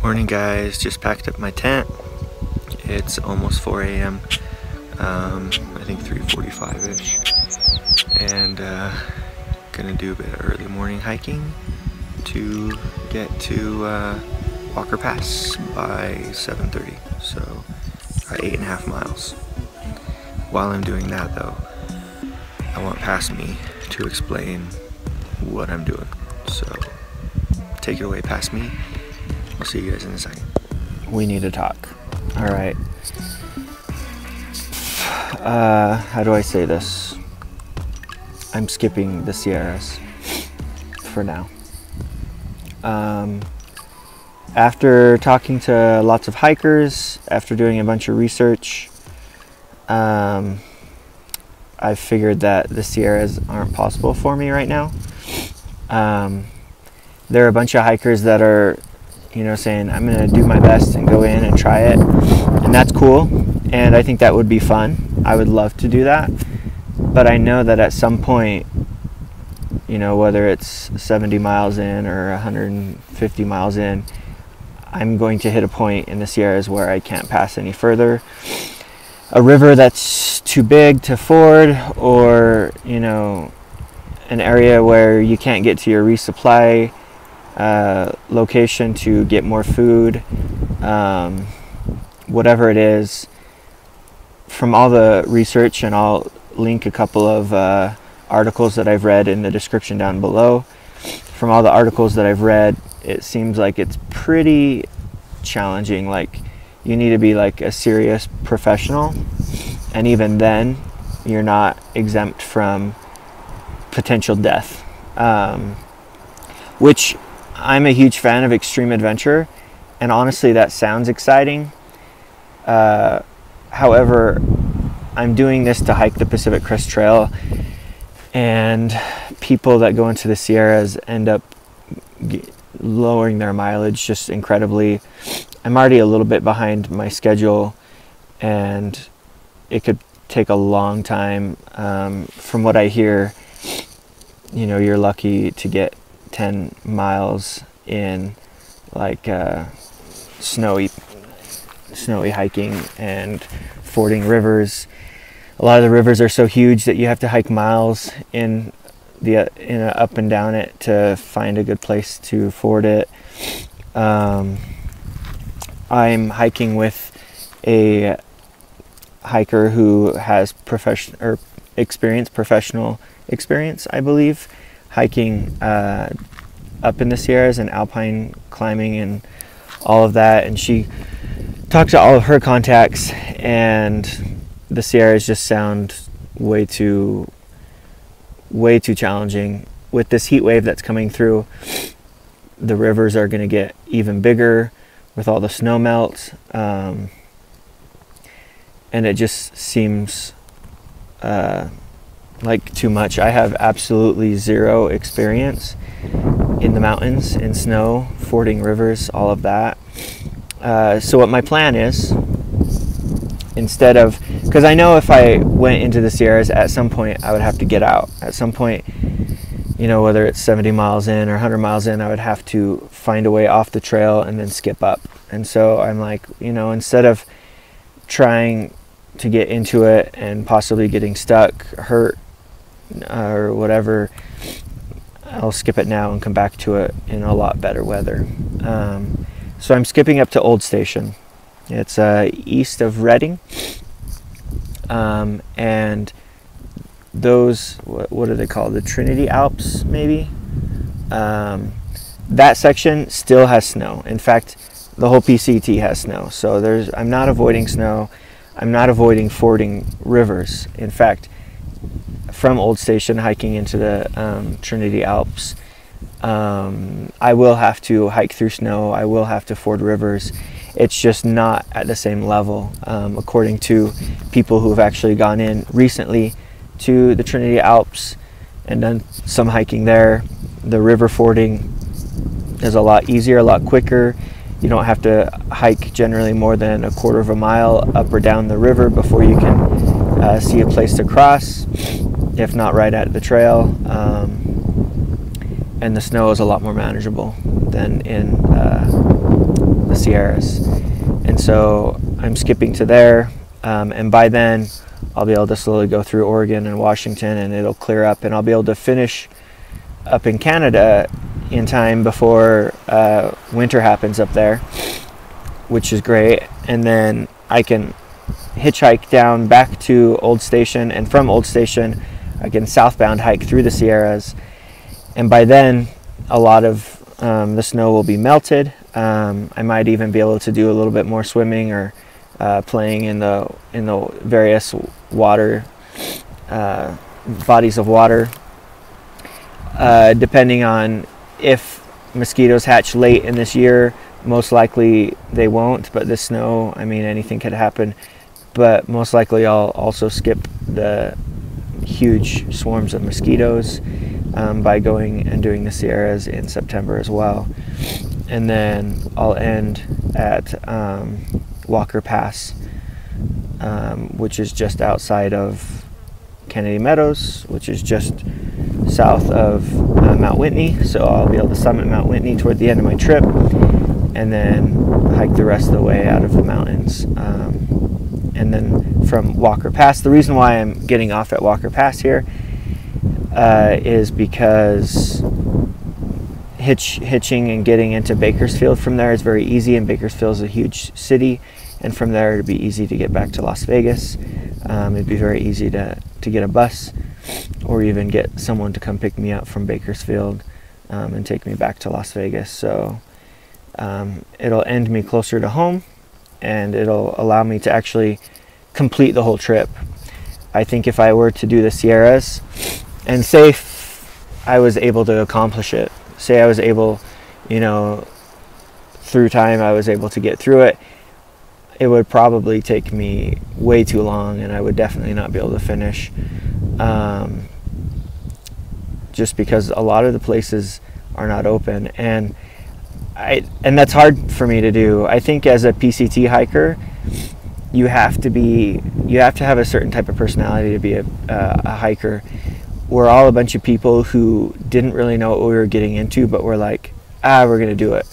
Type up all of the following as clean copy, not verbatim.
Morning guys, just packed up my tent. It's almost 4 a.m. I think 3:45-ish, and gonna do a bit of early morning hiking to get to Walker Pass by 7:30, so 8.5 miles. While I'm doing that though, I want Past Me to explain what I'm doing, so take it away, Past Me. I'll see you guys in a second. We need to talk. All right. How do I say this? I'm skipping the Sierras for now. After talking to lots of hikers, after doing a bunch of research, I figured that the Sierras aren't possible for me right now. There are a bunch of hikers that are, saying I'm gonna do my best and go in and try it, and that's cool, and I think that would be fun. I would love to do that, but I know that at some point, whether it's 70 miles in or 150 miles in, I'm going to hit a point in the Sierras where I can't pass any further. A river that's too big to ford, or an area where you can't get to your resupply location to get more food, whatever it is. From all the research, and I'll link a couple of articles that I've read in the description down below. From all the articles that I've read, it seems like it's pretty challenging. Like, you need to be like a serious professional, and even then you're not exempt from potential death, which I'm a huge fan of extreme adventure, and honestly that sounds exciting. However, I'm doing this to hike the Pacific Crest Trail, and people that go into the Sierras end up lowering their mileage just incredibly. I'm already a little bit behind my schedule, and it could take a long time. From what I hear, you're lucky to get 10 miles in like snowy hiking and fording rivers. A lot of the rivers are so huge that you have to hike miles in up and down it to find a good place to ford it. I'm hiking with a hiker who has professional experience, I believe, hiking up in the Sierras and alpine climbing and all of that, and she talked to all of her contacts, and the Sierras just sound way too challenging. With this heat wave that's coming through, the rivers are going to get even bigger with all the snow melt, and it just seems like too much. I have absolutely zero experience in the mountains, in snow, fording rivers, all of that. So what my plan is, instead of, because I know if I went into the Sierras, at some point I would have to get out. At some point, whether it's 70 miles in or 100 miles in, I would have to find a way off the trail and then skip up. And so I'm like, instead of trying to get into it and possibly getting stuck, hurt, or whatever, I'll skip it now and come back to it in a lot better weather. So I'm skipping up to Old Station. It's east of Redding, and those, what are they called? The Trinity Alps, maybe? That section still has snow. In fact, the whole PCT has snow. So I'm not avoiding snow. I'm not avoiding fording rivers. In fact, from Old Station hiking into the Trinity Alps, I will have to hike through snow. I will have to ford rivers. It's just not at the same level. According to people who have actually gone in recently to the Trinity Alps and done some hiking there, the river fording is a lot easier, a lot quicker. You don't have to hike generally more than 1/4 of a mile up or down the river before you can see a place to cross, if not right at the trail. And the snow is a lot more manageable than in the Sierras. And so I'm skipping to there, and by then I'll be able to slowly go through Oregon and Washington, and it'll clear up, and I'll be able to finish up in Canada in time before winter happens up there, which is great. And then I can hitchhike down back to Old Station, and from Old Station I can southbound hike through the Sierras, and by then a lot of the snow will be melted. I might even be able to do a little bit more swimming or playing in the various water bodies of water, depending on if mosquitoes hatch late in this year. Most likely they won't, but the snow, I mean, anything could happen. But most likely I'll also skip the huge swarms of mosquitoes by going and doing the Sierras in September as well. And then I'll end at Walker Pass, which is just outside of Kennedy Meadows, which is just south of Mount Whitney. So I'll be able to summit Mount Whitney toward the end of my trip, and then hike the rest of the way out of the mountains. And then from Walker Pass, the reason why I'm getting off at Walker Pass here is because hitching and getting into Bakersfield from there is very easy, and Bakersfield is a huge city, and from there it'd be easy to get back to Las Vegas. It'd be very easy to get a bus, or even get someone to come pick me up from Bakersfield and take me back to Las Vegas. So it'll end me closer to home, and it'll allow me to actually complete the whole trip. I think if I were to do the Sierras, and say I was able to accomplish it, say I was able, you know, through time I was able to get through it, it would probably take me way too long, and I would definitely not be able to finish, just because a lot of the places are not open, and that's hard for me to do. I think as a PCT hiker, you have to have a certain type of personality to be a hiker. We're all a bunch of people who didn't really know what we were getting into, but we're like, we're gonna do it.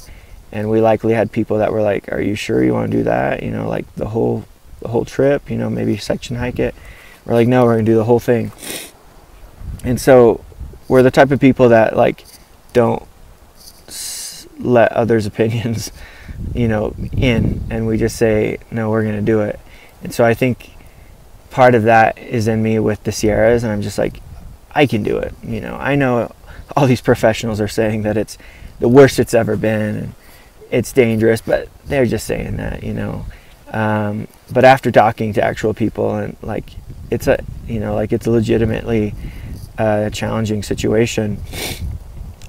And we likely had people that were like, are you sure you want to do that? You know, like the whole trip, you know, maybe section hike it. We're like, no, we're gonna do the whole thing. And so we're the type of people that like don't let others' opinions, you know, in, and we just say, no, we're gonna do it. And so I think part of that is in me with the Sierras, and I'm just like, I can do it. You know, I know all these professionals are saying that it's the worst it's ever been and it's dangerous, but they're just saying that, you know. But after talking to actual people, and like it's a legitimately challenging situation.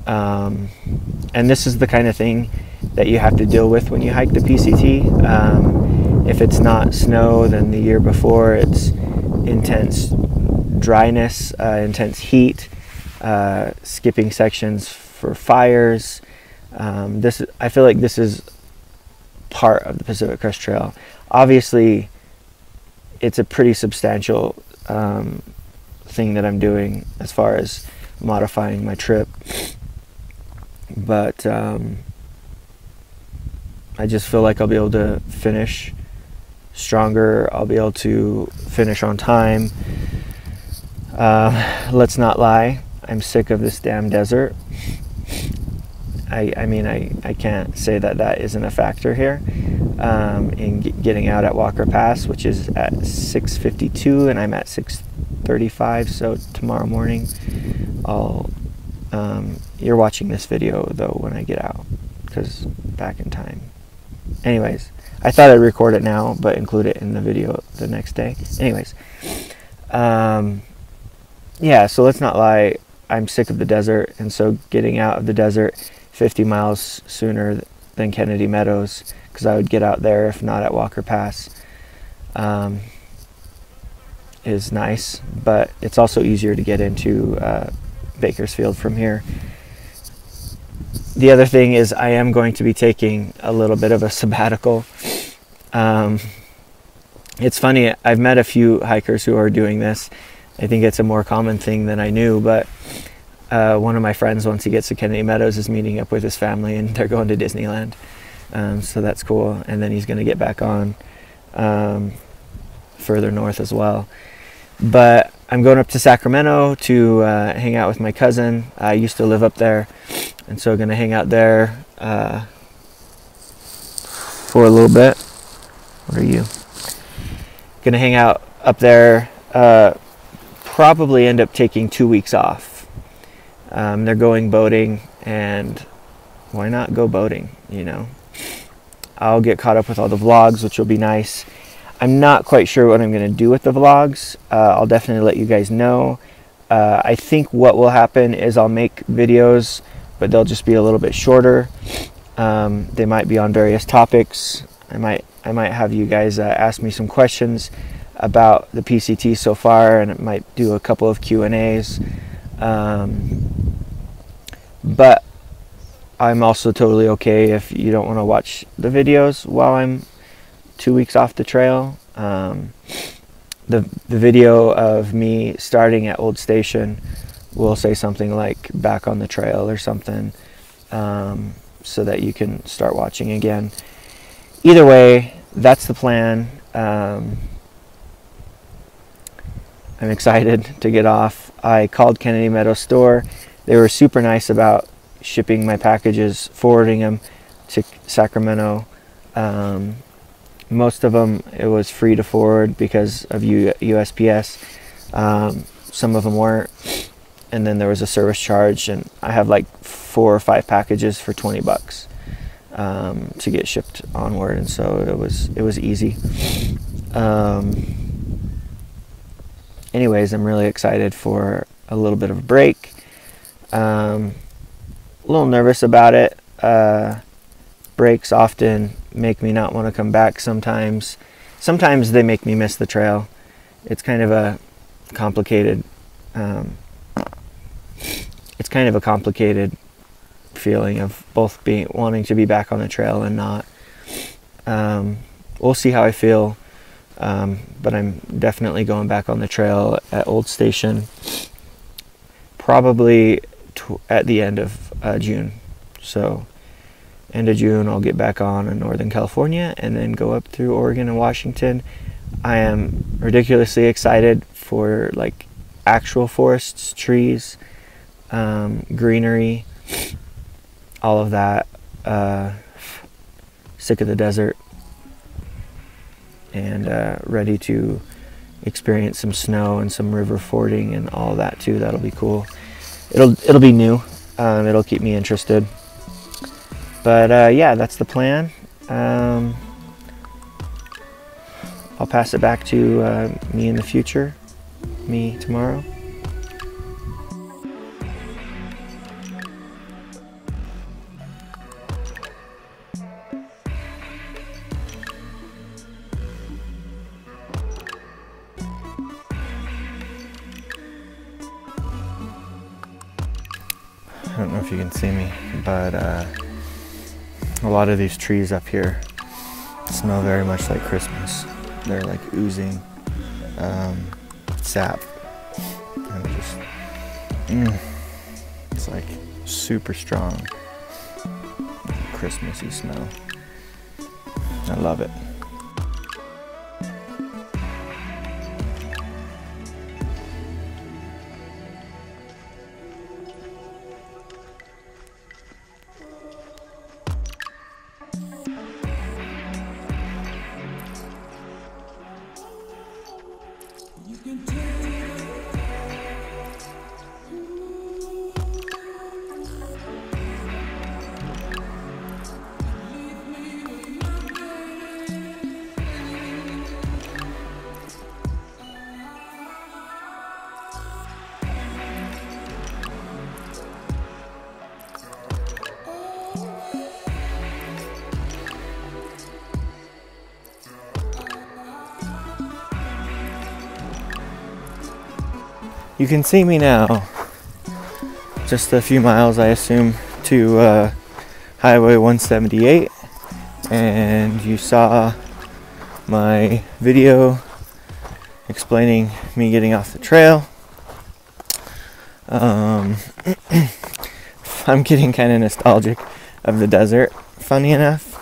And this is the kind of thing that you have to deal with when you hike the PCT. If it's not snow, then the year before it's intense dryness, intense heat, skipping sections for fires. I feel like this is part of the Pacific Crest Trail. Obviously, it's a pretty substantial thing that I'm doing as far as modifying my trip, but I just feel like I'll be able to finish stronger. I'll be able to finish on time. Let's not lie, I'm sick of this damn desert. I mean, I can't say that isn't a factor here in getting out at Walker Pass, which is at 6:52, and I'm at 6:35. So tomorrow morning, you're watching this video though when I get out, because back in time. Anyways, I thought I'd record it now, but include it in the video the next day. Anyways, yeah. So let's not lie, I'm sick of the desert, and so getting out of the desert 50 miles sooner than Kennedy Meadows, because I would get out there if not at Walker Pass, is nice, but it's also easier to get into Bakersfield from here. The other thing is I am going to be taking a little bit of a sabbatical. It's funny, I've met a few hikers who are doing this. I think it's a more common thing than I knew, but one of my friends, once he gets to Kennedy Meadows, is meeting up with his family, and they're going to Disneyland. So that's cool. And then he's going to get back on further north as well. But I'm going up to Sacramento to hang out with my cousin. I used to live up there, and so I'm going to hang out there for a little bit. What are you? Going to hang out up there, probably end up taking 2 weeks off. They're going boating, and why not go boating, you know? I'll get caught up with all the vlogs, which will be nice. I'm not quite sure what I'm going to do with the vlogs. I'll definitely let you guys know. I think what will happen is I'll make videos, but they'll just be a little bit shorter. They might be on various topics. I might have you guys ask me some questions about the PCT so far, and it might do a couple of Q&As. But I'm also totally okay if you don't want to watch the videos while I'm 2 weeks off the trail. The video of me starting at Old Station will say something like back on the trail or something, so that you can start watching again. Either way, that's the plan. I'm excited to get off. I called Kennedy Meadows store. They were super nice about shipping my packages, forwarding them to Sacramento. Most of them, it was free to forward because of USPS. Some of them weren't. And then there was a service charge, and I have like 4 or 5 packages for $20 to get shipped onward, and so it was easy. Anyways, I'm really excited for a little bit of a break. A little nervous about it. Breaks often make me not want to come back sometimes. Sometimes they make me miss the trail. It's kind of a complicated feeling of both wanting to be back on the trail and not. We'll see how I feel, but I'm definitely going back on the trail at Old Station, probably at the end of June. So end of June I'll get back on in Northern California and then go up through Oregon and Washington. I am ridiculously excited for like actual forests, trees, greenery, all of that. Sick of the desert, and ready to experience some snow and some river fording and all that too. That'll be cool. It'll be new. It'll keep me interested. But yeah, that's the plan. I'll pass it back to me in the future, me tomorrow. I don't know if you can see me, but a lot of these trees up here smell very much like Christmas. They're like oozing sap, and just it's like super strong Christmassy smell. I love it. You can see me now, just a few miles, I assume, to Highway 178, and you saw my video explaining me getting off the trail. I'm getting kind of nostalgic of the desert, funny enough.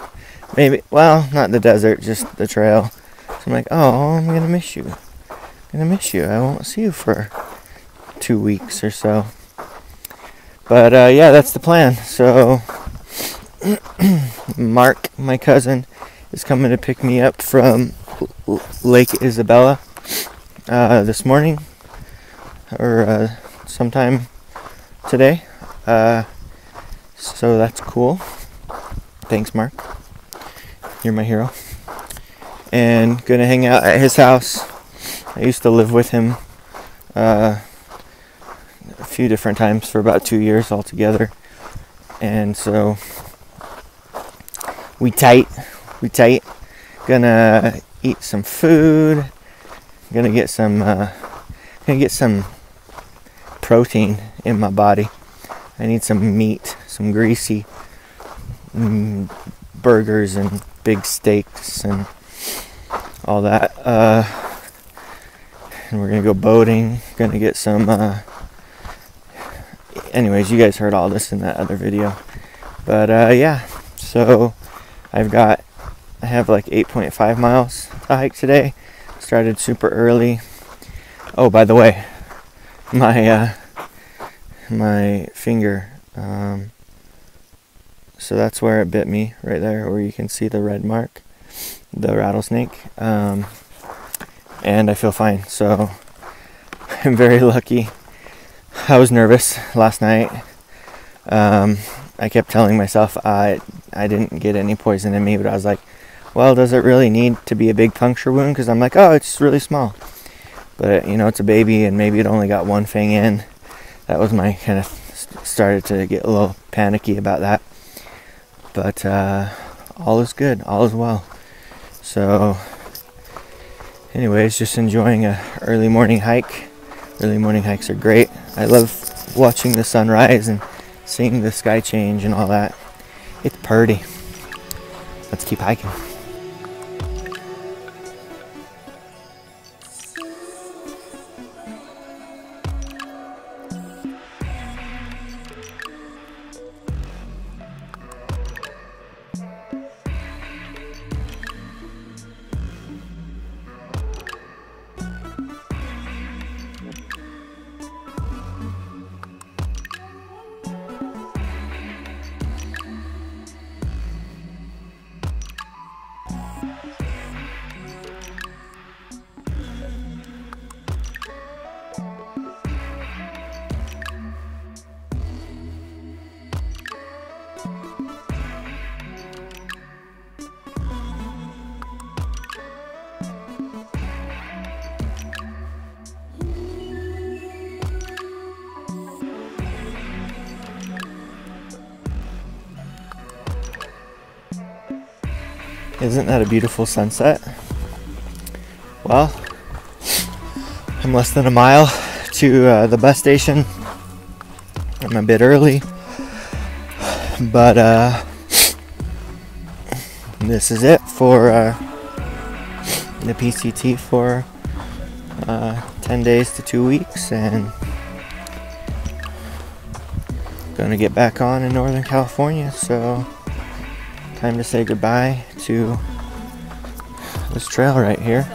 Maybe, well, not the desert, just the trail. So I'm like, oh, I'm gonna miss you. I'm gonna miss you. I won't see you for 2 weeks or so. But yeah, that's the plan. So Mark, my cousin, is coming to pick me up from Lake Isabella this morning, or sometime today. So that's cool. Thanks, Mark. You're my hero. And gonna hang out at his house. I used to live with him a few different times for about 2 years altogether. And so we tight. Gonna eat some food. Gonna get some protein in my body. I need some meat, some greasy burgers and big steaks and all that. And we're gonna go boating. Gonna get some. Anyways, you guys heard all this in that other video. But yeah, so I have like 8.5 miles to hike today. Started super early. Oh, by the way, my finger, so that's where it bit me, right there, where you can see the red mark, the rattlesnake, and I feel fine, so I'm very lucky. I was nervous last night. I kept telling myself I didn't get any poison in me, but I was like, well, does it really need to be a big puncture wound? Because I'm like, oh, it's really small. But, you know, it's a baby, and maybe it only got one fang in. That was my kind of started to get a little panicky about that. But all is good. All is well. So, anyways, just enjoying a early morning hike. Early morning hikes are great. I love watching the sunrise and seeing the sky change and all that. It's pretty. Let's keep hiking. Isn't that a beautiful sunset? Well, I'm less than a mile to the bus station. I'm a bit early, but this is it for the PCT for 10 days to 2 weeks, and gonna get back on in Northern California, so time to say goodbye to this trail right here,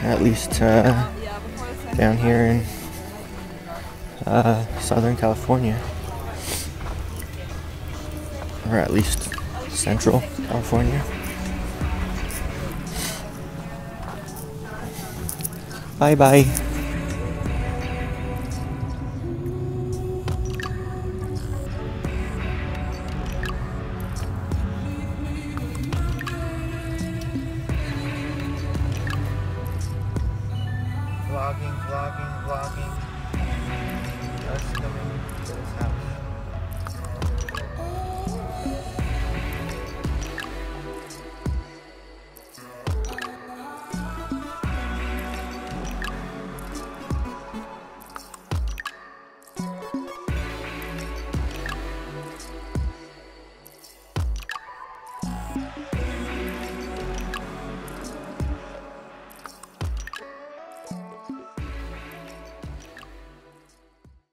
at least down here in Southern California, or at least Central California. Bye bye. Vlogging. Us coming to this house.